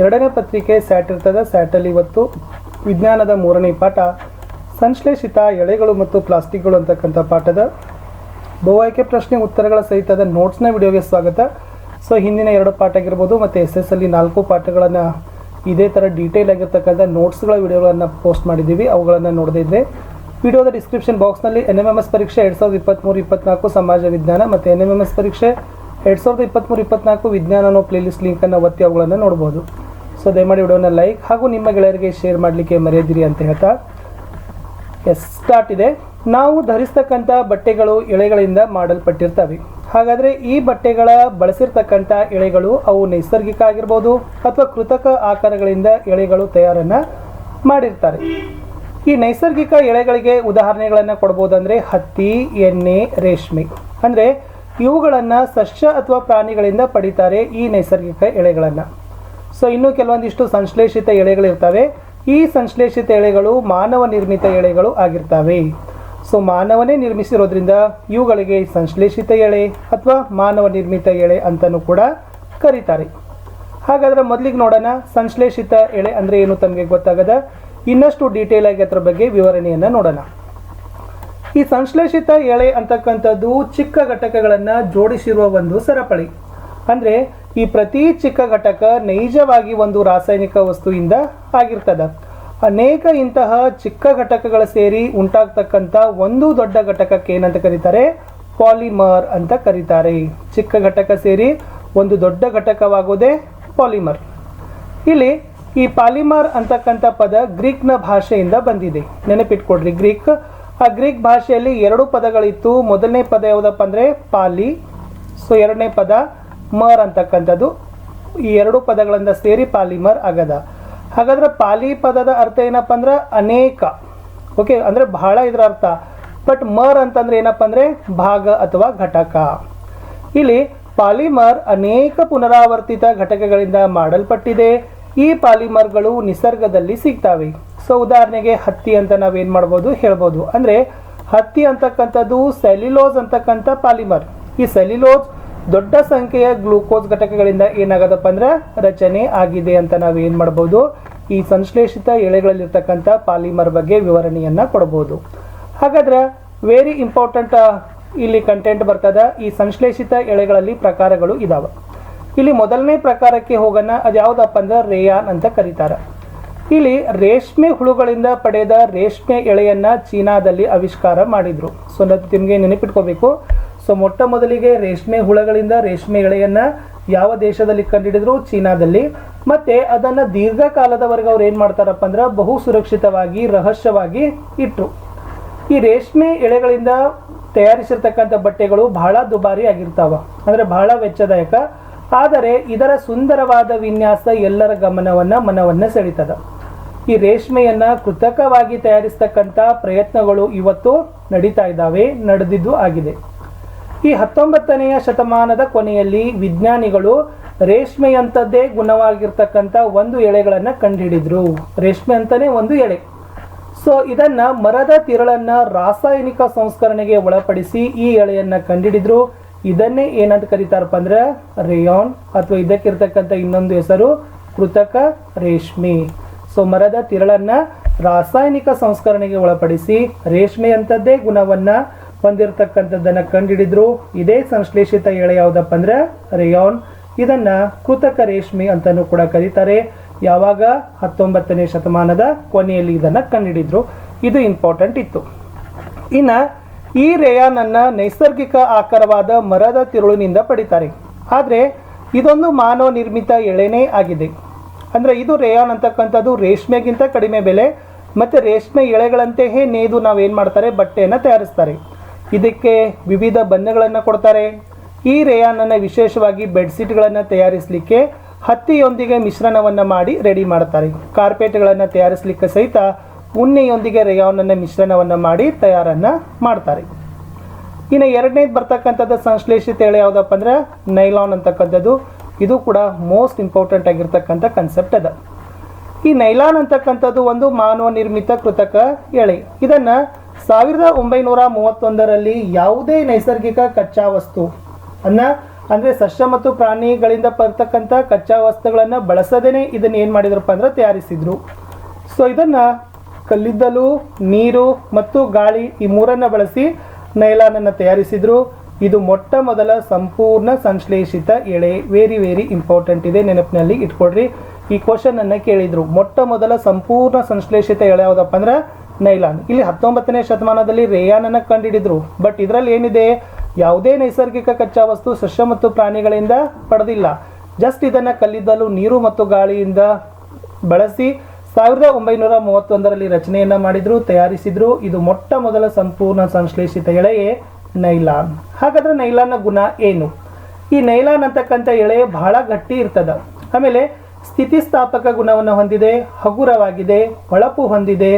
ಎರಡನೇ ಪತ್ರಿಕೆ ಸ್ಯಾಟ್ ಇರ್ತದೆ. ಸ್ಯಾಟಲ್ಲಿ ಇವತ್ತು ವಿಜ್ಞಾನದ 3ನೇ ಪಾಠ ಸಂಶ್ಲೇಷಿತ ಎಳೆಗಳು ಮತ್ತು ಪ್ಲಾಸ್ಟಿಕ್ಗಳು ಅಂತಕ್ಕಂಥ ಪಾಠದ ಬಹು ಆಯ್ಕೆ ಪ್ರಶ್ನೆ ಉತ್ತರಗಳ ಸಹಿತದ ನೋಟ್ಸ್ನ ವಿಡಿಯೋಗೆ ಸ್ವಾಗತ. ಸೊ ಹಿಂದಿನ 2 ಪಾಠ ಆಗಿರ್ಬೋದು ಮತ್ತು SSL 4 ಪಾಠಗಳನ್ನು ಇದೇ ಥರ ಡೀಟೇಲ್ ಆಗಿರ್ತಕ್ಕಂಥ ನೋಟ್ಸ್ಗಳ ವಿಡಿಯೋಗಳನ್ನು ಪೋಸ್ಟ್ ಮಾಡಿದ್ದೀವಿ. ಅವುಗಳನ್ನು ನೋಡದಿದ್ದರೆ ವಿಡಿಯೋದ ಡಿಸ್ಕ್ರಿಪ್ಷನ್ ಬಾಕ್ಸ್ನಲ್ಲಿ NMMS ಪರೀಕ್ಷೆ 2023-24 ಸಮಾಜ ವಿಜ್ಞಾನ ಮತ್ತು NMMS ಪರೀಕ್ಷೆ 2023-24 ವಿಜ್ಞಾನ ಅನ್ನೋ ಪ್ಲೇಲಿಸ್ಟ್ ಲಿಂಕನ್ನು ಒತ್ತಿ ಅವುಗಳನ್ನು ನೋಡ್ಬೋದು. ಸೊ ದಯಮಾಡಿ ವಿಡಿಯೋನ ಲೈಕ್ ಹಾಗೂ ನಿಮ್ಮ ಗೆಳೆಯರಿಗೆ ಶೇರ್ ಮಾಡಲಿಕ್ಕೆ ಮರೆಯದಿರಿ ಅಂತ ಹೇಳ್ತಾ ಸ್ಟಾರ್ಟ್ ಇದೆ. ನಾವು ಧರಿಸ್ತಕ್ಕಂಥ ಬಟ್ಟೆಗಳು ಎಳೆಗಳಿಂದ ಮಾಡಲ್ಪಟ್ಟಿರ್ತವೆ. ಹಾಗಾದರೆ ಈ ಬಟ್ಟೆಗಳ ಬಳಸಿರ್ತಕ್ಕಂಥ ಎಳೆಗಳು ಅವು ನೈಸರ್ಗಿಕ ಆಗಿರ್ಬೋದು ಅಥವಾ ಕೃತಕ ಆಕಾರಗಳಿಂದ ಎಳೆಗಳು ತಯಾರನ್ನು ಮಾಡಿರ್ತಾರೆ. ಈ ನೈಸರ್ಗಿಕ ಎಳೆಗಳಿಗೆ ಉದಾಹರಣೆಗಳನ್ನು ಕೊಡ್ಬೋದಂದರೆ ಹತ್ತಿ, ಎಣ್ಣೆ, ರೇಷ್ಮೆ. ಅಂದರೆ ಇವುಗಳನ್ನು ಸಸ್ಯ ಅಥವಾ ಪ್ರಾಣಿಗಳಿಂದ ಪಡಿತಾರೆ ಈ ನೈಸರ್ಗಿಕ ಎಳೆಗಳನ್ನು. ಸೊ ಇನ್ನು ಕೆಲವೊಂದಿಷ್ಟು ಸಂಶ್ಲೇಷಿತ ಎಳೆಗಳಿರ್ತವೆ. ಈ ಸಂಶ್ಲೇಷಿತ ಎಳೆಗಳು ಮಾನವ ನಿರ್ಮಿತ ಎಳೆಗಳು ಆಗಿರ್ತವೆ. ಸೊ ಮಾನವನೇ ನಿರ್ಮಿಸಿರೋದ್ರಿಂದ ಇವುಗಳಿಗೆ ಸಂಶ್ಲೇಷಿತ ಎಳೆ ಅಥವಾ ಮಾನವ ನಿರ್ಮಿತ ಎಳೆ ಅಂತಲೂ ಕೂಡ ಕರೀತಾರೆ. ಹಾಗಾದರೆ ಮೊದಲಿಗೆ ನೋಡೋಣ, ಸಂಶ್ಲೇಷಿತ ಎಳೆ ಅಂದರೆ ಏನು ತಮಗೆ ಗೊತ್ತಾಗದ ಇನ್ನಷ್ಟು ಡೀಟೇಲ್ ಆಗಿ ಅದರ ಬಗ್ಗೆ ವಿವರಣೆಯನ್ನು ನೋಡೋಣ. ಈ ಸಂಶ್ಲೇಷಿತ ಎಳೆ ಅಂತಕ್ಕಂಥದ್ದು ಚಿಕ್ಕ ಘಟಕಗಳನ್ನು ಜೋಡಿಸಿರುವ ಒಂದು ಸರಪಳಿ. ಅಂದರೆ ಈ ಪ್ರತಿ ಚಿಕ್ಕ ಘಟಕ ನೈಜವಾಗಿ ಒಂದು ರಾಸಾಯನಿಕ ವಸ್ತುವಿಂದ ಆಗಿರ್ತದೆ. ಅನೇಕ ಇಂತಹ ಚಿಕ್ಕ ಘಟಕಗಳ ಸೇರಿ ಉಂಟಾಗ್ತಕ್ಕಂಥ ಒಂದು ದೊಡ್ಡ ಘಟಕಕ್ಕೆ ಏನಂತ ಕರೀತಾರೆ? ಪಾಲಿಮರ್ ಅಂತ ಕರೀತಾರೆ. ಚಿಕ್ಕ ಘಟಕ ಸೇರಿ ಒಂದು ದೊಡ್ಡ ಘಟಕವಾಗೋದೇ ಪಾಲಿಮರ್. ಇಲ್ಲಿ ಈ ಪಾಲಿಮರ್ ಅಂತಕ್ಕಂಥ ಪದ ಗ್ರೀಕ್ನ ಭಾಷೆಯಿಂದ ಬಂದಿದೆ. ನೆನಪಿಟ್ಕೊಡ್ರಿ, ಗ್ರೀಕ್ ಭಾಷೆಯಲ್ಲಿ 2 ಪದಗಳಿತ್ತು. ಮೊದಲನೇ ಪದ ಯಾವುದಪ್ಪ ಅಂದರೆ ಪಾಲಿ. ಸೊ ಎರಡನೇ ಪದ ಮರ್ ಅಂತಕ್ಕಂಥದ್ದು. ಈ 2 ಪದಗಳಿಂದ ಸೇರಿ ಪಾಲಿಮರ್ ಆಗದ. ಹಾಗಾದ್ರೆ ಪಾಲಿ ಪದದ ಅರ್ಥ ಏನಪ್ಪ ಅಂದ್ರೆ ಅನೇಕ, ಓಕೆ, ಅಂದರೆ ಬಹಳ ಇದರ ಅರ್ಥ. ಬಟ್ ಮರ್ ಅಂತಂದ್ರೆ ಏನಪ್ಪ ಅಂದರೆ ಭಾಗ ಅಥವಾ ಘಟಕ. ಇಲ್ಲಿ ಪಾಲಿಮರ್ ಅನೇಕ ಪುನರಾವರ್ತಿತ ಘಟಕಗಳಿಂದ ಮಾಡಲ್ಪಟ್ಟಿದೆ. ಈ ಪಾಲಿಮರ್ಗಳು ನಿಸರ್ಗದಲ್ಲಿ ಸಿಗ್ತವೆ. ಸೊ ಉದಾಹರಣೆಗೆ ಹತ್ತಿ ಅಂತ ನಾವೇನು ಮಾಡ್ಬೋದು ಹೇಳ್ಬೋದು. ಅಂದರೆ ಹತ್ತಿ ಅಂತಕ್ಕಂಥದ್ದು ಸೆಲ್ಯುಲೋಸ್ ಅಂತಕ್ಕಂಥ ಪಾಲಿಮರ್. ಈ ಸೆಲ್ಯುಲೋಸ್ ದೊಡ್ಡ ಸಂಖ್ಯೆಯ ಗ್ಲೂಕೋಸ್ ಘಟಕಗಳಿಂದ ಏನಾಗದಪ್ಪ ಅಂದ್ರೆ ರಚನೆ ಆಗಿದೆ ಅಂತ ನಾವೇನು ಮಾಡ್ಬೋದು, ಈ ಸಂಶ್ಲೇಷಿತ ಎಳೆಗಳಲ್ಲಿರ್ತಕ್ಕಂಥ ಪಾಲಿಮರ್ ಬಗ್ಗೆ ವಿವರಣೆಯನ್ನು ಕೊಡ್ಬೋದು. ಹಾಗಾದ್ರೆ ವೆರಿ ಇಂಪಾರ್ಟೆಂಟ್ ಇಲ್ಲಿ ಕಂಟೆಂಟ್ ಬರ್ತದ. ಈ ಸಂಶ್ಲೇಷಿತ ಎಳೆಗಳಲ್ಲಿ ಪ್ರಕಾರಗಳು ಇದಾವೆ. ಇಲ್ಲಿ ಮೊದಲನೇ ಪ್ರಕಾರಕ್ಕೆ ಹೋಗೋಣ. ಅದು ಯಾವುದಪ್ಪ ಅಂದ್ರೆ ರೇಯಾನ್ ಅಂತ ಕರೀತಾರೆ. ಇಲ್ಲಿ ರೇಷ್ಮೆ ಹುಳುಗಳಿಂದ ಪಡೆದ ರೇಷ್ಮೆ ಎಳೆಯನ್ನು ಚೀನಾದಲ್ಲಿ ಆವಿಷ್ಕಾರ ಮಾಡಿದರು. ಸೊ ನಿಮಗೆ ನೆನಪಿಟ್ಕೋಬೇಕು. ಸೊ ಮೊಟ್ಟ ಮೊದಲಿಗೆ ರೇಷ್ಮೆ ಹುಳಗಳಿಂದ ರೇಷ್ಮೆ ಎಳೆಯನ್ನು ಯಾವ ದೇಶದಲ್ಲಿ ಕಂಡುಹಿಡಿದ್ರು? ಚೀನಾದಲ್ಲಿ. ಮತ್ತು ಅದನ್ನು ದೀರ್ಘಕಾಲದವರೆಗೆ ಅವ್ರು ಏನು ಮಾಡ್ತಾರಪ್ಪ ಅಂದ್ರೆ ಬಹು ಸುರಕ್ಷಿತವಾಗಿ ರಹಸ್ಯವಾಗಿ ಇಟ್ಟರು. ಈ ರೇಷ್ಮೆ ಎಳೆಗಳಿಂದ ತಯಾರಿಸಿರ್ತಕ್ಕಂಥ ಬಟ್ಟೆಗಳು ಬಹಳ ದುಬಾರಿ ಆಗಿರ್ತಾವ, ಅಂದರೆ ಬಹಳ ವೆಚ್ಚದಾಯಕ. ಆದರೆ ಇದರ ಸುಂದರವಾದ ವಿನ್ಯಾಸ ಎಲ್ಲರ ಮನವನ್ನು ಸೆಳೀತದ. ಈ ರೇಷ್ಮೆಯನ್ನು ಕೃತಕವಾಗಿ ತಯಾರಿಸ್ತಕ್ಕಂಥ ಪ್ರಯತ್ನಗಳು ಇವತ್ತು ನಡೀತಾ ಇದ್ದಾವೆ, ನಡೆದಿದ್ದು ಆಗಿದೆ. ಈ 19ನೇ ಶತಮಾನದ ಕೊನೆಯಲ್ಲಿ ವಿಜ್ಞಾನಿಗಳು ರೇಷ್ಮೆಯಂಥದ್ದೇ ಗುಣವಾಗಿರ್ತಕ್ಕಂಥ ಒಂದು ಎಳೆಗಳನ್ನು ಕಂಡುಹಿಡಿದ್ರು. ರೇಷ್ಮೆ ಅಂತಲೇ ಒಂದು ಎಳೆ. ಸೊ ಇದನ್ನು ಮರದ ತಿರುಳನ್ನು ರಾಸಾಯನಿಕ ಸಂಸ್ಕರಣೆಗೆ ಒಳಪಡಿಸಿ ಈ ಎಳೆಯನ್ನು ಕಂಡುಹಿಡಿದ್ರು. ಇದನ್ನೇ ಏನಂತ ಕರೀತಾರಪ್ಪ ಅಂದ್ರೆ ರೇಯಾನ್, ಅಥವಾ ಇದಕ್ಕಿರ್ತಕ್ಕಂಥ ಇನ್ನೊಂದು ಹೆಸರು ಕೃತಕ ರೇಷ್ಮೆ. ಸೊ ಮರದ ತಿರುಳನ್ನು ರಾಸಾಯನಿಕ ಸಂಸ್ಕರಣೆಗೆ ಒಳಪಡಿಸಿ ರೇಷ್ಮೆಯಂಥದ್ದೇ ಗುಣವನ್ನು ಹೊಂದಿರತಕ್ಕಂಥದ್ದನ್ನು ಕಂಡುಹಿಡಿದ್ರು. ಇದೇ ಸಂಶ್ಲೇಷಿತ ಎಳೆ ಯಾವುದಪ್ಪ ಅಂದ್ರೆ ರೇಯಾನ್. ಇದನ್ನು ಕೃತಕ ರೇಷ್ಮೆ ಅಂತಲೂ ಕೂಡ ಕರೀತಾರೆ. ಯಾವಾಗ? 19ನೇ ಶತಮಾನದ ಕೊನೆಯಲ್ಲಿ ಇದನ್ನು ಕಂಡುಹಿಡಿದ್ರು. ಇದು ಇಂಪಾರ್ಟೆಂಟ್ ಇತ್ತು. ಇನ್ನು ಈ ರೇಯಾನನ್ನು ನೈಸರ್ಗಿಕ ಆಕಾರವಾದ ಮರದ ತಿರುಳಿನಿಂದ ಪಡಿತಾರೆ. ಆದರೆ ಇದೊಂದು ಮಾನವ ನಿರ್ಮಿತ ಎಳೆನೇ ಆಗಿದೆ. ಅಂದರೆ ಇದು ರೇಯಾನ್ ಅಂತಕ್ಕಂಥದ್ದು ರೇಷ್ಮೆಗಿಂತ ಕಡಿಮೆ ಬೆಲೆ ಮತ್ತು ರೇಷ್ಮೆ ಎಳೆಗಳಂತೆಯೇ ನೇಯ್ದು ನಾವೇನು ಮಾಡ್ತಾರೆ, ಬಟ್ಟೆಯನ್ನು ತಯಾರಿಸ್ತಾರೆ. ಇದಕ್ಕೆ ವಿವಿಧ ಬಣ್ಣಗಳನ್ನು ಕೊಡ್ತಾರೆ. ಈ ರೇಯಾನನ್ನು ವಿಶೇಷವಾಗಿ ಬೆಡ್ಶೀಟ್ಗಳನ್ನು ತಯಾರಿಸಲಿಕ್ಕೆ ಹತ್ತಿಯೊಂದಿಗೆ ಮಿಶ್ರಣವನ್ನು ಮಾಡಿ ರೆಡಿ ಮಾಡ್ತಾರೆ. ಕಾರ್ಪೆಟ್ಗಳನ್ನು ತಯಾರಿಸಲಿಕ್ಕೆ ಸಹಿತ ಉಣ್ಣೆಯೊಂದಿಗೆ ರೇಯಾನನ್ನು ಮಿಶ್ರಣವನ್ನು ಮಾಡಿ ತಯಾರನ್ನು ಮಾಡ್ತಾರೆ. ಇನ್ನು ಎರಡನೇದು ಬರ್ತಕ್ಕಂಥದ್ದು ಸಂಶ್ಲೇಷಿತ ಎಳೆ ಯಾವುದಪ್ಪ ಅಂದ್ರೆ ನೈಲಾನ್ ಅಂತಕ್ಕಂಥದ್ದು. ಇದು ಕೂಡ ಮೋಸ್ಟ್ ಇಂಪಾರ್ಟೆಂಟ್ ಆಗಿರ್ತಕ್ಕಂಥ ಕನ್ಸೆಪ್ಟ್ ಅದ. ಈ ನೈಲಾನ್ ಅಂತಕ್ಕಂಥದ್ದು ಒಂದು ಮಾನವ ನಿರ್ಮಿತ ಕೃತಕ ಎಳೆ. ಇದನ್ನು 1931ರಲ್ಲಿ ಯಾವುದೇ ನೈಸರ್ಗಿಕ ಕಚ್ಚಾ ವಸ್ತು ಅಂದರೆ ಸಸ್ಯ ಮತ್ತು ಪ್ರಾಣಿಗಳಿಂದ ಬರ್ತಕ್ಕಂಥ ಕಚ್ಚಾ ವಸ್ತುಗಳನ್ನು ಬಳಸದೇನೆ ಇದನ್ನು ಏನು ಮಾಡಿದ್ರಪ್ಪ ಅಂದ್ರೆ ತಯಾರಿಸಿದ್ರು. ಸೊ ಇದನ್ನು ಕಲ್ಲಿದ್ದಲು, ನೀರು ಮತ್ತು ಗಾಳಿ ಈ ಮೂರನ್ನು ಬಳಸಿ ನೈಲಾನನ್ನು ತಯಾರಿಸಿದ್ರು. ಇದು ಮೊಟ್ಟ ಮೊದಲ ಸಂಪೂರ್ಣ ಸಂಶ್ಲೇಷಿತ ಎಳೆ. ವೆರಿ ವೆರಿ ಇಂಪಾರ್ಟೆಂಟ್ ಇದೆ, ನೆನಪಿನಲ್ಲಿ ಇಟ್ಕೊಡ್ರಿ. ಈ ಕ್ವಶನ್ ಅನ್ನು ಕೇಳಿದ್ರು, ಮೊಟ್ಟ ಮೊದಲ ಸಂಪೂರ್ಣ ಸಂಶ್ಲೇಷಿತ ಎಳೆ ಯಾವುದಪ್ಪ ಅಂದ್ರೆ ನೈಲಾನ್. ಇಲ್ಲಿ 19ನೇ ಶತಮಾನದಲ್ಲಿ ರೇಯಾನನ್ನು ಕಂಡುಹಿಡಿದ್ರು. ಬಟ್ ಇದರಲ್ಲಿ ಏನಿದೆ, ಯಾವುದೇ ನೈಸರ್ಗಿಕ ಕಚ್ಚಾ ವಸ್ತು ಸಸ್ಯ ಮತ್ತು ಪ್ರಾಣಿಗಳಿಂದ ಪಡೆದಿಲ್ಲ. ಜಸ್ಟ್ ಇದನ್ನು ಕಲ್ಲಿದ್ದಲು, ನೀರು ಮತ್ತು ಗಾಳಿಯಿಂದ ಬಳಸಿ 1931ರಲ್ಲಿ ರಚನೆಯನ್ನು ಮಾಡಿದ್ರು, ತಯಾರಿಸಿದ್ರು. ಇದು ಮೊಟ್ಟ ಮೊದಲ ಸಂಪೂರ್ಣ ಸಂಶ್ಲೇಷಿತ ಎಳೆಯೇ ನೈಲಾನ್. ಹಾಗಾದ್ರೆ ನೈಲಾನ್ನ ಗುಣ ಏನು? ಈ ನೈಲಾನ್ ಅಂತಕ್ಕಂಥ ಎಳೆ ಬಹಳ ಗಟ್ಟಿ ಇರ್ತದ. ಆಮೇಲೆ ಸ್ಥಿತಿಸ್ಥಾಪಕ ಗುಣವನ್ನು ಹೊಂದಿದೆ, ಹಗುರವಾಗಿದೆ, ಹೊಳಪು ಹೊಂದಿದೆ.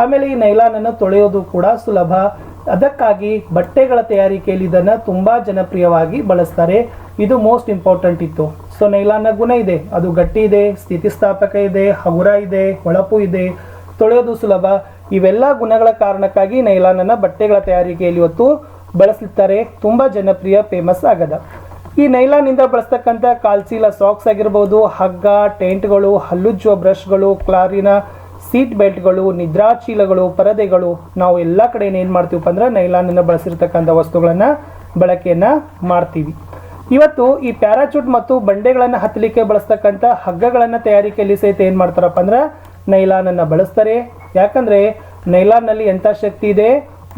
ಆಮೇಲೆ ಈ ನೈಲಾನನ್ನು ತೊಳೆಯೋದು ಕೂಡ ಸುಲಭ. ಅದಕ್ಕಾಗಿ ಬಟ್ಟೆಗಳ ತಯಾರಿಕೆಯಲ್ಲಿ ಇದನ್ನು ತುಂಬ ಜನಪ್ರಿಯವಾಗಿ ಬಳಸ್ತಾರೆ. ಇದು ಮೋಸ್ಟ್ ಇಂಪಾರ್ಟೆಂಟ್ ಇತ್ತು. ಸೊ ನೈಲಾನ್ನ ಗುಣ ಇದೆ, ಅದು ಗಟ್ಟಿ ಇದೆ, ಸ್ಥಿತಿಸ್ಥಾಪಕ ಇದೆ, ಹಗುರ ಇದೆ, ಹೊಳಪು ಇದೆ, ತೊಳೆಯೋದು ಸುಲಭ. ಇವೆಲ್ಲ ಗುಣಗಳ ಕಾರಣಕ್ಕಾಗಿ ನೈಲಾನನ್ನು ಬಟ್ಟೆಗಳ ತಯಾರಿಕೆಯಲ್ಲಿ ಇವತ್ತು ಬಳಸುತ್ತಾರೆ. ತುಂಬ ಜನಪ್ರಿಯ, ಫೇಮಸ್ ಆಗದ. ಈ ನೈಲಾನಿಂದ ಬಳಸ್ತಕ್ಕಂಥ ಕಾಲ್ಚೀಲ ಸಾಕ್ಸ್ ಆಗಿರ್ಬೋದು, ಹಗ್ಗ, ಟೆಂಟ್ಗಳು, ಹಲ್ಲುಜ್ಜುವ ಬ್ರಷ್ಗಳು, ಕ್ಲಾರಿನ ಸೀಟ್ ಬೆಲ್ಟ್ಗಳು, ನಿದ್ರಾಚೀಲಗಳು, ಪರದೆಗಳು, ನಾವು ಎಲ್ಲ ಕಡೆ ಏನು ಮಾಡ್ತೀವಪ್ಪ ಅಂದ್ರೆ ನೈಲಾನನ್ನು ಬಳಸಿರ್ತಕ್ಕಂಥ ವಸ್ತುಗಳನ್ನು ಬಳಕೆಯನ್ನು ಮಾಡ್ತೀವಿ. ಇವತ್ತು ಈ ಪ್ಯಾರಾಚೂಟ್ ಮತ್ತು ಬಂಡೆಗಳನ್ನು ಹತ್ತಲಿಕ್ಕೆ ಬಳಸ್ತಕ್ಕಂಥ ಹಗ್ಗಗಳನ್ನು ತಯಾರಿಕೆಯಲ್ಲಿ ಸಹಿತ ಏನು ಮಾಡ್ತಾರಪ್ಪ ಅಂದ್ರೆ ನೈಲಾನನ್ನು ಬಳಸ್ತಾರೆ. ಯಾಕಂದರೆ ನೈಲಾನ್ನಲ್ಲಿ ಎಂಥ ಶಕ್ತಿ ಇದೆ,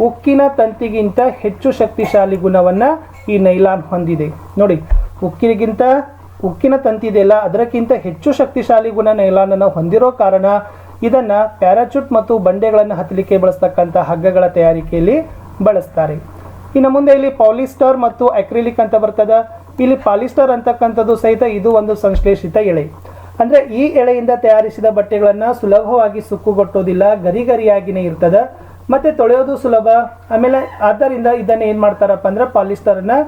ಉಕ್ಕಿನ ತಂತಿಗಿಂತ ಹೆಚ್ಚು ಶಕ್ತಿಶಾಲಿ ಗುಣವನ್ನು ಈ ನೈಲಾನ್ ಹೊಂದಿದೆ. ನೋಡಿ, ಉಕ್ಕಿನ ತಂತಿ ಇದೆಯಲ್ಲ, ಅದಕ್ಕಿಂತ ಹೆಚ್ಚು ಶಕ್ತಿಶಾಲಿ ಗುಣ ನೈಲಾನನ್ನು ಹೊಂದಿರೋ ಕಾರಣ ಇದನ್ನು ಪ್ಯಾರಾಚೂಟ್ ಮತ್ತು ಬಂಡೆಗಳನ್ನು ಹತ್ತಲಿಕ್ಕೆ ಬಳಸ್ತಕ್ಕಂಥ ಹಗ್ಗಗಳ ತಯಾರಿಕೆಯಲ್ಲಿ ಬಳಸ್ತಾರೆ. ಇನ್ನು ಮುಂದೆ ಇಲ್ಲಿ ಪಾಲಿಸ್ಟರ್ ಮತ್ತು ಅಕ್ರಿಲಿಕ್ ಅಂತ ಬರ್ತದೆ. ಇಲ್ಲಿ ಪಾಲಿಸ್ಟರ್ ಅಂತಕ್ಕಂಥದ್ದು ಸಹಿತ ಇದು ಒಂದು ಸಂಶ್ಲೇಷಿತ ಎಳೆ. ಅಂದರೆ ಈ ಎಳೆಯಿಂದ ತಯಾರಿಸಿದ ಬಟ್ಟೆಗಳನ್ನು ಸುಲಭವಾಗಿ ಸುಕ್ಕುಗೊಟ್ಟೋದಿಲ್ಲ, ಗರಿಗರಿಯಾಗಿಯೇ ಇರ್ತದೆ, ಮತ್ತು ತೊಳೆಯೋದು ಸುಲಭ. ಆಮೇಲೆ ಆದ್ದರಿಂದ ಇದನ್ನು ಏನು ಮಾಡ್ತಾರಪ್ಪ ಅಂದ್ರೆ ಪಾಲಿಸ್ಟರನ್ನು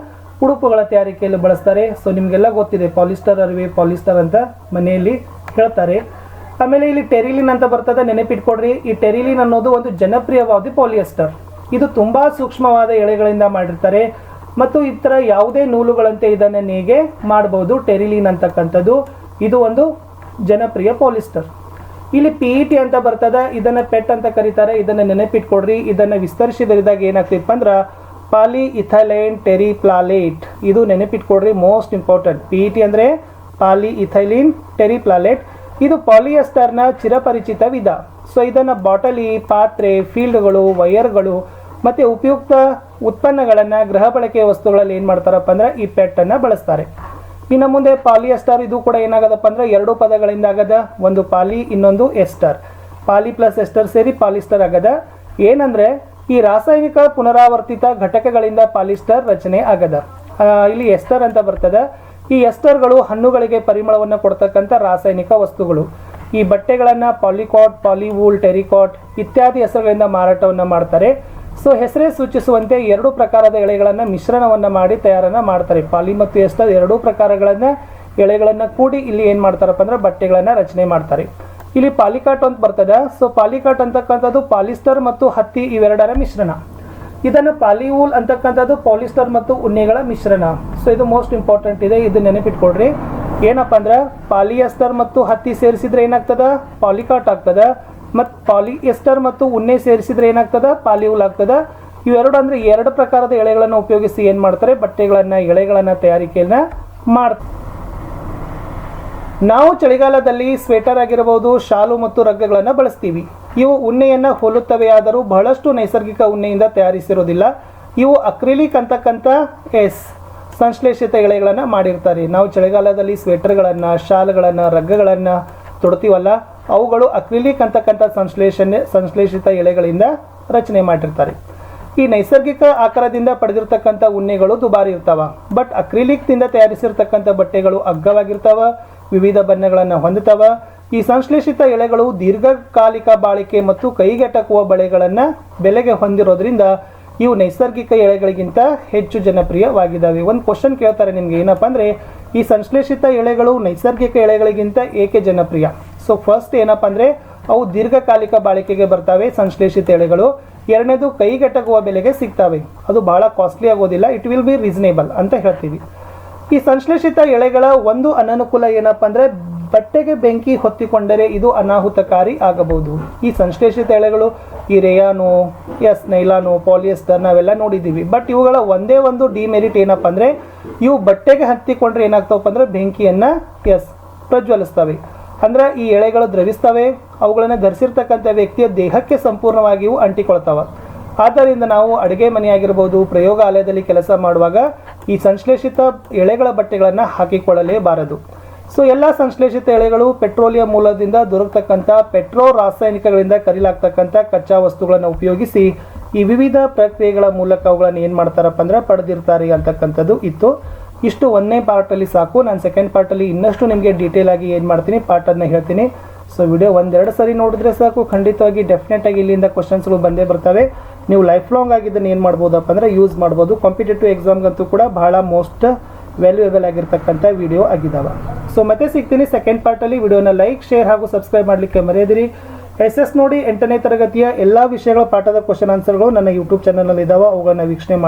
ಉಡುಪುಗಳ ತಯಾರಿಕೆಯಲ್ಲಿ ಬಳಸ್ತಾರೆ. ಸೊ ನಿಮಗೆಲ್ಲ ಗೊತ್ತಿದೆ ಪಾಲಿಸ್ಟರ್ ಅರಿವೆ, ಪಾಲಿಸ್ಟರ್ ಅಂತ ಮನೆಯಲ್ಲಿ ಹೇಳ್ತಾರೆ. ಆಮೇಲೆ ಇಲ್ಲಿ ಟೆರಿಲಿನ್ ಅಂತ ಬರ್ತದೆ, ನೆನಪಿಟ್ಕೊಡ್ರಿ. ಈ ಟೆರಿಲಿನ್ ಅನ್ನೋದು ಒಂದು ಜನಪ್ರಿಯವಾದ ಪಾಲಿಯೆಸ್ಟರ್. ಇದು ತುಂಬ ಸೂಕ್ಷ್ಮವಾದ ಎಳೆಗಳಿಂದ ಮಾಡಿರ್ತಾರೆ ಮತ್ತು ಇತರ ಯಾವುದೇ ನೂಲುಗಳಂತೆ ಇದನ್ನು ನೇಯ್ಗೆ ಮಾಡಬಹುದು. ಟೆರಿಲಿನ್ ಅಂತಕ್ಕಂಥದ್ದು ಇದು ಒಂದು ಜನಪ್ರಿಯ ಪಾಲಿಸ್ಟರ್. ಇಲ್ಲಿ PET ಅಂತ ಬರ್ತದೆ, ಇದನ್ನು ಪೆಟ್ ಅಂತ ಕರೀತಾರೆ. ಇದನ್ನು ನೆನಪಿಟ್ಕೊಡ್ರಿ. ಇದನ್ನು ವಿಸ್ತರಿಸಿ ಬರೆದಾಗ ಏನಾಗ್ತಿಪ್ಪ ಅಂದ್ರೆ ಪಾಲಿಇಥೈಲೈನ್ ಟೆರಿಪ್ಲಾಲೇಟ್. ಇದು ನೆನಪಿಟ್ಕೊಡ್ರಿ, ಮೋಸ್ಟ್ ಇಂಪಾರ್ಟೆಂಟ್. PET ಅಂದರೆ ಪಾಲಿಇಥೈಲಿನ್ ಟೆರಿಪ್ಲಾಲೇಟ್. ಇದು ಪಾಲಿಯೆಸ್ಟರ್ನ ಚಿರಪರಿಚಿತ ವಿಧ. ಸೊ ಇದನ್ನು ಬಾಟಲಿ, ಪಾತ್ರೆ, ಫೀಲ್ಡ್ಗಳು, ವೈರ್ಗಳು ಮತ್ತು ಉಪಯುಕ್ತ ಉತ್ಪನ್ನಗಳನ್ನು, ಗೃಹ ಬಳಕೆಯ ವಸ್ತುಗಳಲ್ಲಿ ಏನು ಮಾಡ್ತಾರಪ್ಪ ಅಂದ್ರೆ ಈ ಪೆಟ್ಟನ್ನು ಬಳಸ್ತಾರೆ. ಇನ್ನು ಮುಂದೆ ಪಾಲಿಯೆಸ್ಟರ್, ಇದು ಕೂಡ ಏನಾಗದಪ್ಪ ಅಂದ್ರೆ ಎರಡು ಪದಗಳಿಂದ ಆಗದ. ಒಂದು ಪಾಲಿ, ಇನ್ನೊಂದು ಎಸ್ಟರ್. ಪಾಲಿ ಪ್ಲಸ್ ಎಸ್ಟರ್ ಸೇರಿ ಪಾಲಿಸ್ಟರ್ ಆಗದ. ಏನಂದ್ರೆ ಈ ರಾಸಾಯನಿಕ ಪುನರಾವರ್ತಿತ ಘಟಕಗಳಿಂದ ಪಾಲಿಸ್ಟರ್ ರಚನೆ ಆಗದ. ಇಲ್ಲಿ ಎಸ್ಟರ್ ಅಂತ ಬರ್ತದೆ. ಈ ಎಸ್ಟರ್ಗಳು ಹಣ್ಣುಗಳಿಗೆ ಪರಿಮಳವನ್ನು ಕೊಡ್ತಕ್ಕಂಥ ರಾಸಾಯನಿಕ ವಸ್ತುಗಳು. ಈ ಬಟ್ಟೆಗಳನ್ನು ಪಾಲಿಕಾಟ್, ಪಾಲಿವೂಲ್, ಟೆರಿಕಾಟ್ ಇತ್ಯಾದಿ ಹೆಸರುಗಳಿಂದ ಮಾರಾಟವನ್ನು ಮಾಡ್ತಾರೆ. ಸೊ ಹೆಸರೇ ಸೂಚಿಸುವಂತೆ ಎರಡು ಪ್ರಕಾರದ ಎಳೆಗಳನ್ನು ಮಿಶ್ರಣವನ್ನು ಮಾಡಿ ತಯಾರನ್ನು ಮಾಡ್ತಾರೆ. ಪಾಲಿ ಮತ್ತು ಎಸ್ಟರ್ ಎರಡೂ ಪ್ರಕಾರಗಳನ್ನು ಎಳೆಗಳನ್ನು ಕೂಡಿ ಇಲ್ಲಿ ಏನು ಮಾಡ್ತಾರಪ್ಪ ಅಂದ್ರೆ ಬಟ್ಟೆಗಳನ್ನು ರಚನೆ ಮಾಡ್ತಾರೆ. ಇಲ್ಲಿ ಪಾಲಿಕಾಟ್ ಅಂತ ಬರ್ತದೆ. ಸೊ ಪಾಲಿಕಾಟ್ ಅಂತಕ್ಕಂಥದ್ದು ಪಾಲಿಸ್ಟರ್ ಮತ್ತು ಹತ್ತಿ ಇವೆರಡರ ಮಿಶ್ರಣ. ಇದನ್ನು ಪಾಲಿವೂಲ್ ಅಂತಕ್ಕಂಥದ್ದು ಪಾಲಿಸ್ಟರ್ ಮತ್ತು ಉಣ್ಣೆಗಳ ಮಿಶ್ರಣ. ಸೊ ಇದು ಮೋಸ್ಟ್ ಇಂಪಾರ್ಟೆಂಟ್ ಇದೆ, ಇದು ನೆನಪಿಟ್ಕೊಡ್ರಿ. ಏನಪ್ಪ ಅಂದ್ರೆ ಪಾಲಿಯೆಸ್ಟರ್ ಮತ್ತು ಹತ್ತಿ ಸೇರಿಸಿದ್ರೆ ಏನಾಗ್ತದ, ಪಾಲಿಕಾಟ್ ಆಗ್ತದ. ಮತ್ತು ಪಾಲಿಯೆಸ್ಟರ್ ಮತ್ತು ಉಣ್ಣೆ ಸೇರಿಸಿದ್ರೆ ಏನಾಗ್ತದ, ಪಾಲಿವೂಲ್ ಆಗ್ತದ. ಇವೆರಡು ಅಂದರೆ ಎರಡು ಪ್ರಕಾರದ ಎಳೆಗಳನ್ನು ಉಪಯೋಗಿಸಿ ಏನು ಮಾಡ್ತಾರೆ, ಎಳೆಗಳನ್ನು ತಯಾರಿಕೆಯನ್ನು ಮಾಡ್ತಾರೆ. ನಾವು ಚಳಿಗಾಲದಲ್ಲಿ ಸ್ವೆಟರ್ ಆಗಿರಬಹುದು, ಶಾಲು ಮತ್ತು ರಗ್ಗಗಳನ್ನು ಬಳಸ್ತೀವಿ. ಇವು ಉಣ್ಣೆಯನ್ನು ಹೋಲುತ್ತವೆ, ಆದರೂ ಬಹಳಷ್ಟು ನೈಸರ್ಗಿಕ ಉಣ್ಣೆಯಿಂದ ತಯಾರಿಸಿರೋದಿಲ್ಲ. ಇವು ಅಕ್ರಿಲಿಕ್ ಅಂತಕ್ಕಂಥ ಸಂಶ್ಲೇಷಿತ ಎಳೆಗಳನ್ನು ಮಾಡಿರ್ತಾರೆ. ನಾವು ಚಳಿಗಾಲದಲ್ಲಿ ಸ್ವೆಟರ್ಗಳನ್ನು, ಶಾಲ್ಗಳನ್ನು, ರಗ್ಗಗಳನ್ನು ತೊಡ್ತೀವಲ್ಲ, ಅವುಗಳು ಅಕ್ರಿಲಿಕ್ ಅಂತಕ್ಕಂಥ ಸಂಶ್ಲೇಷಿತ ಎಳೆಗಳಿಂದ ರಚನೆ ಮಾಡಿರ್ತಾರೆ. ಈ ನೈಸರ್ಗಿಕ ಆಕಾರದಿಂದ ಪಡೆದಿರ್ತಕ್ಕಂಥ ಉಣ್ಣೆಗಳು ದುಬಾರಿ ಇರ್ತಾವ. ಬಟ್ ಅಕ್ರಿಲಿಕ್ದಿಂದ ತಯಾರಿಸಿರ್ತಕ್ಕಂಥ ಬಟ್ಟೆಗಳು ಅಗ್ಗವಾಗಿರ್ತಾವ, ವಿವಿಧ ಬಣ್ಣಗಳನ್ನು ಹೊಂದುತ್ತವ. ಈ ಸಂಶ್ಲೇಷಿತ ಎಳೆಗಳು ದೀರ್ಘಕಾಲಿಕ ಬಾಳಿಕೆ ಮತ್ತು ಕೈಗೆಟಕುವ ಬೆಲೆಗೆ ಹೊಂದಿರೋದ್ರಿಂದ ಇವು ನೈಸರ್ಗಿಕ ಎಳೆಗಳಿಗಿಂತ ಹೆಚ್ಚು ಜನಪ್ರಿಯವಾಗಿದ್ದಾವೆ. ಒಂದು ಕ್ವಶನ್ ಕೇಳ್ತಾರೆ ನಿಮಗೆ, ಏನಪ್ಪ ಅಂದರೆ ಈ ಸಂಶ್ಲೇಷಿತ ಎಳೆಗಳು ನೈಸರ್ಗಿಕ ಎಳೆಗಳಿಗಿಂತ ಏಕೆ ಜನಪ್ರಿಯ? ಸೊ ಫಸ್ಟ್ ಏನಪ್ಪ ಅಂದರೆ ಅವು ದೀರ್ಘಕಾಲಿಕ ಬಾಳಿಕೆಗೆ ಬರ್ತವೆ ಸಂಶ್ಲೇಷಿತ ಎಳೆಗಳು. ಎರಡನೇದು ಕೈಗೆಟಕುವ ಬೆಲೆಗೆ ಸಿಗ್ತವೆ, ಅದು ಭಾಳ ಕಾಸ್ಟ್ಲಿ ಆಗೋದಿಲ್ಲ, ಇಟ್ ವಿಲ್ ಬಿ ರೀಸನೇಬಲ್ ಅಂತ ಹೇಳ್ತೀವಿ. ಈ ಸಂಶ್ಲೇಷಿತ ಎಳೆಗಳ ಒಂದು ಅನನುಕೂಲ ಏನಪ್ಪ ಅಂದರೆ ಬಟ್ಟೆಗೆ ಬೆಂಕಿ ಹೊತ್ತಿಕೊಂಡರೆ ಇದು ಅನಾಹುತಕಾರಿ ಆಗಬಹುದು. ಈ ಸಂಶ್ಲೇಷಿತ ಎಳೆಗಳು ಈ ರೇಯಾನು, ನೈಲಾನು, ಪಾಲಿಯೆಸ್ಟರ್ ನಾವೆಲ್ಲ ನೋಡಿದ್ದೀವಿ. ಬಟ್ ಇವುಗಳ ಒಂದೇ ಒಂದು ಡಿಮೆರಿಟ್ ಏನಪ್ಪ ಅಂದರೆ ಇವು ಬಟ್ಟೆಗೆ ಹತ್ತಿಕೊಂಡ್ರೆ ಏನಾಗ್ತಾವಪ್ಪ ಅಂದರೆ ಬೆಂಕಿಯನ್ನು ಪ್ರಜ್ವಲಿಸ್ತವೆ. ಅಂದ್ರೆ ಈ ಎಳೆಗಳು ದ್ರವಿಸ್ತವೆ, ಅವುಗಳನ್ನು ಧರಿಸಿರ್ತಕ್ಕಂಥ ವ್ಯಕ್ತಿಯ ದೇಹಕ್ಕೆ ಸಂಪೂರ್ಣವಾಗಿ ಇವು ಅಂಟಿಕೊಳ್ತಾವೆ. ಆದ್ದರಿಂದ ನಾವು ಅಡುಗೆ ಮನೆಯಾಗಿರ್ಬೋದು, ಪ್ರಯೋಗಾಲಯದಲ್ಲಿ ಕೆಲಸ ಮಾಡುವಾಗ ಈ ಸಂಶ್ಲೇಷಿತ ಎಳೆಗಳ ಬಟ್ಟೆಗಳನ್ನು ಹಾಕಿಕೊಳ್ಳಲೇಬಾರದು. ಸೊ ಎಲ್ಲ ಸಂಶ್ಲೇಷಿತ ಎಳೆಗಳು ಪೆಟ್ರೋಲಿಯಂ ಮೂಲದಿಂದ ದೊರಕತಕ್ಕಂಥ ಪೆಟ್ರೋ ರಾಸಾಯನಿಕಗಳಿಂದ ಕರಿಲಾಗ್ತಕ್ಕಂಥ ಕಚ್ಚಾ ವಸ್ತುಗಳನ್ನು ಉಪಯೋಗಿಸಿ ಈ ವಿವಿಧ ಪ್ರಕ್ರಿಯೆಗಳ ಮೂಲಕ ಅವುಗಳನ್ನು ಏನು ಮಾಡ್ತಾರಪ್ಪ ಅಂದ್ರೆ ಪಡೆದಿರ್ತಾರೆ ಅಂತಕ್ಕಂಥದ್ದು ಇತ್ತು. ಇಷ್ಟು ಒಂದನೇ ಪಾರ್ಟಲ್ಲಿ ಸಾಕು. ನಾನು ಸೆಕೆಂಡ್ ಪಾರ್ಟಲ್ಲಿ ಇನ್ನಷ್ಟು ನಿಮಗೆ ಡೀಟೇಲ್ ಆಗಿ ಏನು ಮಾಡ್ತೀನಿ ಪಾರ್ಟನ್ನು ಹೇಳ್ತೀನಿ. ಸೊ ವಿಡಿಯೋ ಒಂದೆರಡು ಸರಿ ನೋಡಿದ್ರೆ ಸಾಕು, ಖಂಡಿತವಾಗಿ ಡೆಫಿನೆಟಾಗಿ ಇಲ್ಲಿಂದ ಕ್ವಶನ್ಸ್ಗಳು ಬಂದೇ ಬರ್ತವೆ. ನೀವು ಲೈಫ್ ಲಾಂಗ್ ಆಗಿದ್ದನ್ನು ಏನು ಮಾಡ್ಬೋದಪ್ಪ ಅಂದರೆ ಯೂಸ್ ಮಾಡ್ಬೋದು. ಕಾಂಪಿಟೇಟಿವ್ ಎಕ್ಸಾಮ್ಗಂತೂ ಕೂಡ ಬಹಳ ಮೋಸ್ಟ್ ವ್ಯಾಲ್ಯೂಯಬಲ್ ಆಗಿರ್ತಕ್ಕಂಥ ವಿಡಿಯೋ ಆಗಿದ್ದಾವೆ. ಸೊ ಮತ್ತೆ ಸಿಗ್ತೀನಿ ಸೆಕೆಂಡ್ ಪಾರ್ಟಲ್ಲಿ. ವಿಡಿಯೋನ ಲೈಕ್, ಶೇರ್ ಹಾಗೂ ಸಬ್ಸ್ಕ್ರೈಬ್ ಮಾಡಲಿಕ್ಕೆ ಮರೆಯದಿರಿ. SS ನೋಡಿ 8ನೇ ತರಗತಿಯ ಎಲ್ಲ ವಿಷಯಗಳ ಪಾಠದ ಕ್ವಶನ್ ಆನ್ಸರ್ಗಳು ನನ್ನ ಯೂಟ್ಯೂಬ್ ಚಾನಲ್ನಲ್ಲಿ ಇದ್ದಾವೆ, ಅವುಗಳನ್ನ ವೀಕ್ಷಣೆ ಮಾಡಿ.